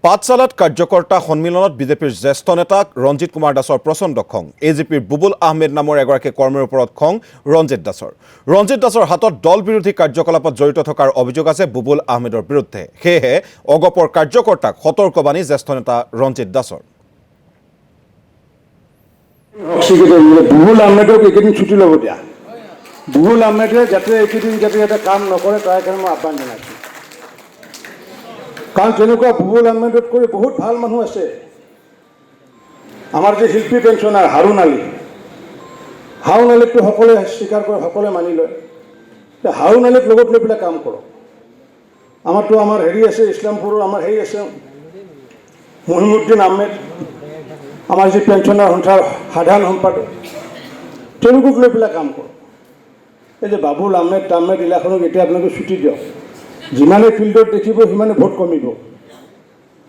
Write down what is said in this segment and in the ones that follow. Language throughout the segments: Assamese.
পাঠশালাত কাৰ্যকৰ্তা সন্মিলনত বিজেপিৰ জ্যেষ্ঠ নেতা ৰঞ্জিত কুমাৰ দাসৰ প্ৰচণ্ড খং। এজিপিৰ বুবুল আহমেদ নামৰ এগৰাকী কৰ্মীৰ ওপৰত খং ৰঞ্জিত দাসৰ। ৰঞ্জিত দাসৰ হাতত দল বিৰোধী কাৰ্যকলাপত জড়িত থকাৰ অভিযোগ আছে বুবুল আহমেদৰ বিৰুদ্ধে। সেয়েহে অগপৰ কাৰ্যকৰ্তাক সতৰ্কবাণী জ্যেষ্ঠ নেতা ৰঞ্জিত দাসৰ। বুবুল আহমেদক এইকেইদিন ছুটি ল'ব দিয়া। বুবুল আহমেদে যাতে এইকেইদিন যাতে এটা কাম নকৰে তাৰ কাৰণে মই আহ্বান জনাইছোঁ। কাৰণ তেনেকুৱা বুবুল আহমেদতকৈ বহুত ভাল মানুহ আছে। আমাৰ যে শিল্পী পেঞ্চনাৰ হাৰুণ আলীকটো সকলোৱে স্বীকাৰ কৰে, সকলোৱে মানি লয়। হাৰুণ আলীক লগত লৈ পেলাই কাম কৰক। আমাৰ হেৰি আছে, ইছলামপুৰৰ আমাৰ হেৰি আছে মহিমুদ্দিন আহমেদ, আমাৰ যি পেঞ্চনাৰ সন্থাৰ সাধাৰণ সম্পাদক, তেওঁলোকক লৈ পেলাই কাম কৰক। এই যে বাবুল আহমেদ ইলাখনক এতিয়া আপোনালোকে ছুটি দিয়ক। যিমানে ফিল্ডত দেখিব সিমানে ভোট কমিব।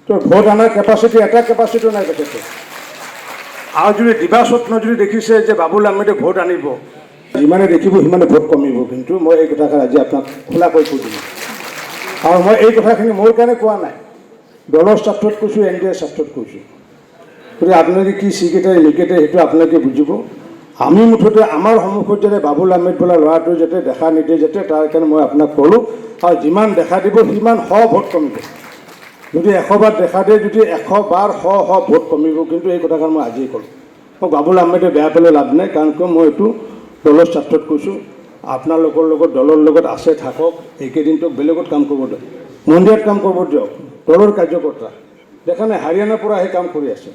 তো ভোট অনাৰ কেপাচিটি এটা কেপাচিটিও নাই তেখেতে। আৰু যদি দিবাস্বপ্ন যদি দেখিছে যে বাবুল আহমেদে ভোট আনিব, যিমানে দেখিব সিমানে ভোট কমিব। কিন্তু মই এই কথাষাৰ আজি আপোনাক খোলাকৈ কৈ দিলোঁ। আৰু মই এই কথাখিনি মোৰ কাৰণে কোৱা নাই, দলৰ স্বাৰ্থত কৈছোঁ, NDAৰ স্বাৰ্থত কৈছোঁ। গতিকে আপোনালোকে কি চিকেটে নিকেটে সেইটো আপোনালোকে বুজিব। আমি মুঠতে আমাৰ সন্মুখত যাতে বাবুল আহমেদ বোলা ল'ৰাটো যাতে দেখা নিদিয়ে যাতে, তাৰ কাৰণে মই আপোনাক ক'লোঁ। আৰু যিমান দেখা দিব সিমান 100 ভোট কমিব। যদি 100 বাৰ দেখা দিয়ে, যদি 100 বাৰ 100 ভোট কমিব। কিন্তু এই কথাষাৰ মই আজিয়ে ক'লোঁ। মই বাবুল আহমেদে বেয়া পালে লাভ নাই, কাৰণ কিয় মই এইটো দলৰ স্বাৰ্থত কৈছোঁ। আপোনালোকৰ লগত দলৰ লগত আছে থাকক, এইকেইদিনটো বেলেগত কাম কৰিব দিয়ক, মন্দিৰত কাম কৰিব দিয়ক। দলৰ কাৰ্যকৰ্তা দেখা নাই হাৰিয়ানাৰ পৰা আহি কাম কৰি আছে।